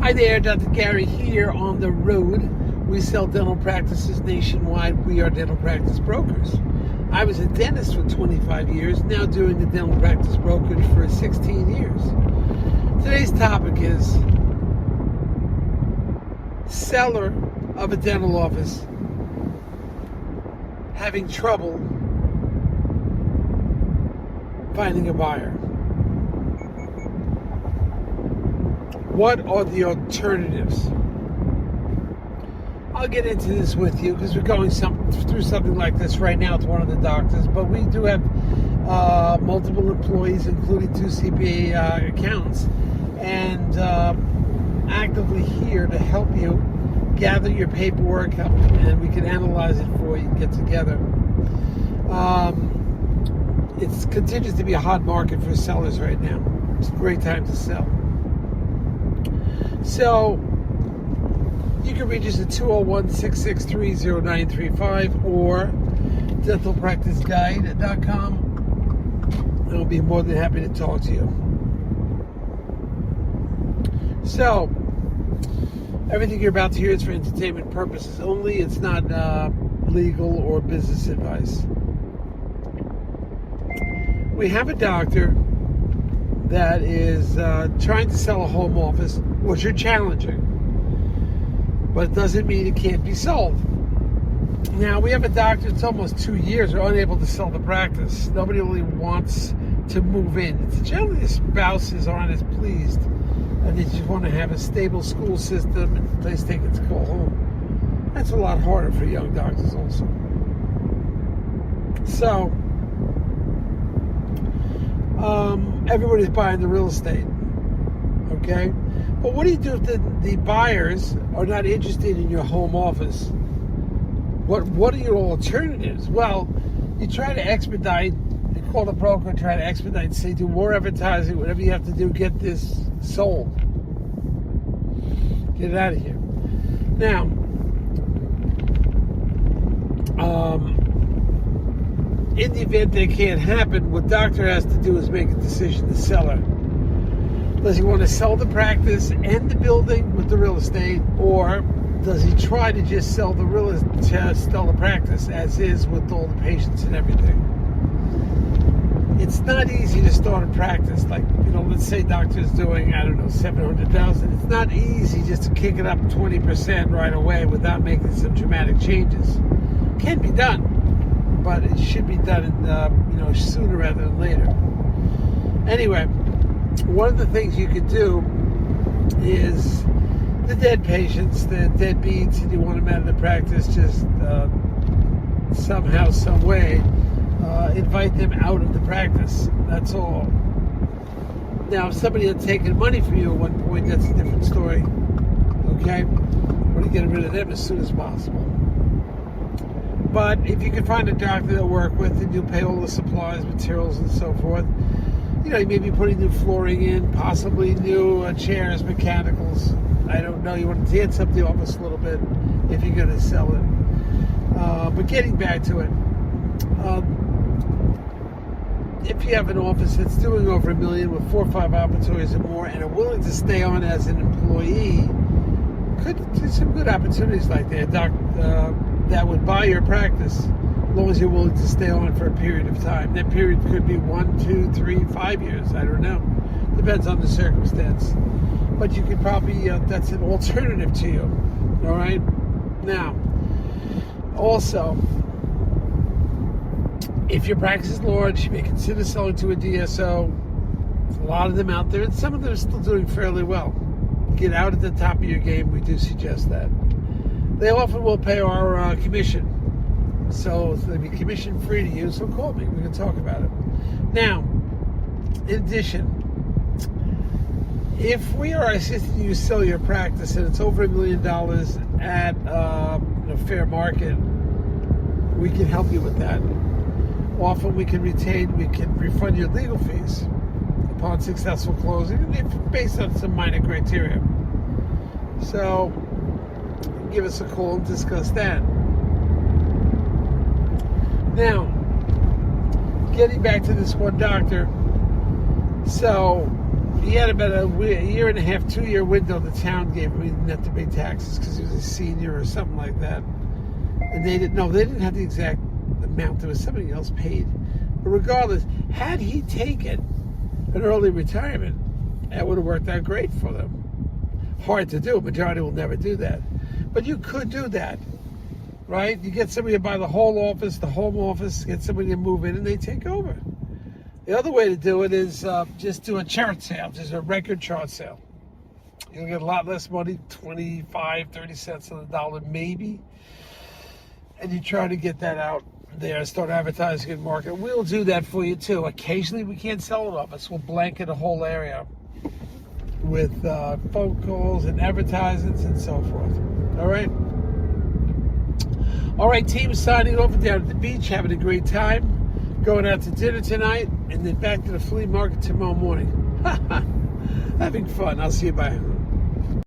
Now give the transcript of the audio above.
Hi there, Dr. Gary here on the road. We sell dental practices nationwide. We are dental practice brokers. I was a dentist for 25 years, now doing the dental practice brokerage for 16 years. Today's topic is seller of a dental office having trouble finding a buyer. What are the alternatives? I'll get into this with you because we're going through something like this right now with one of the doctors, but we do have multiple employees, including 2 CPA accountants, and actively here to help you gather your paperwork up, and we can analyze it for you and get together. It continues to be a hot market for sellers right now. It's a great time to sell. So you can reach us at 201-663-0935 or dentalpracticeguide.com, and I'll be more than happy to talk to you. So everything you're about to hear is for entertainment purposes only. It's not legal or business advice. We have a doctor that is trying to sell a home office, which are challenging, but it doesn't mean it can't be sold. Now, we have a doctor that's almost 2 years are unable to sell the practice. Nobody really wants to move in. It's generally the spouses aren't as pleased, and they just want to have a stable school system and a place they can call home. That's a lot harder for young doctors also. So, everybody's buying the real estate, okay? But what do you do if the buyers are not interested in your home office? What are your alternatives? Well, you try to expedite. You call the broker, try to expedite, say do more advertising, whatever you have to do, get this sold. Get it out of here. Now, in the event that can't happen, what doctor has to do is make a decision, the seller. Does he want to sell the practice and the building with the real estate, or does he try to just sell the practice as is with all the patients and everything? It's not easy to start a practice. Like, let's say doctor's doing, $700,000. It's not easy just to kick it up 20% right away without making some dramatic changes. Can be done, but it should be done sooner rather than later. Anyway, one of the things you could do is the dead patients, the deadbeats, and you want them out of the practice, just somehow, some way, invite them out of the practice. That's all. Now, if somebody had taken money from you at one point, that's a different story. Okay? Want to get rid of them as soon as possible. But if you can find a doctor to work with and you pay all the supplies, materials, and so forth, you may be putting new flooring in, possibly new chairs, mechanicals. I don't know. You want to dance up the office a little bit if you're going to sell it. But getting back to it, if you have an office that's doing over $1 million with 4 or 5 operatories or more and are willing to stay on as an employee, could do some good opportunities like that. That would buy your practice as long as you're willing to stay on for a period of time. That period could be 1, 2, 3, 5 years. I don't know. Depends on the circumstance. But you could probably, that's an alternative to you. All right? Now, also, if your practice is large, you may consider selling to a DSO. There's a lot of them out there, and some of them are still doing fairly well. Get out at the top of your game. We do suggest that. They often will pay our commission. So they'll be commission free to you. So call me. We can talk about it. Now, in addition, if we are assisting you sell your practice and it's over $1 million at a fair market, we can help you with that. Often we can refund your legal fees upon successful closing, based on some minor criteria. So give us a call and discuss that. Now, getting back to this one doctor, so he had about a year and a half, 2-year window the town gave him. He didn't have to pay taxes because he was a senior or something like that. And they didn't have the exact amount. There was somebody else paid. But regardless, had he taken an early retirement, that would have worked out great for them. Hard to do. Majority will never do that. But you could do that, right? You get somebody to buy the whole office, the home office, get somebody to move in, and they take over. The other way to do it is just do a chart sale, just a record chart sale. You'll get a lot less money, 25, 30 cents on the dollar maybe. And you try to get that out there, start advertising in market. We'll do that for you too. Occasionally we can't sell an office. We'll blanket a whole area with phone calls and advertisements and so forth. All right, team, signing off down at the beach, having a great time. Going out to dinner tonight, and then back to the flea market tomorrow morning. Having fun. I'll see you. Bye.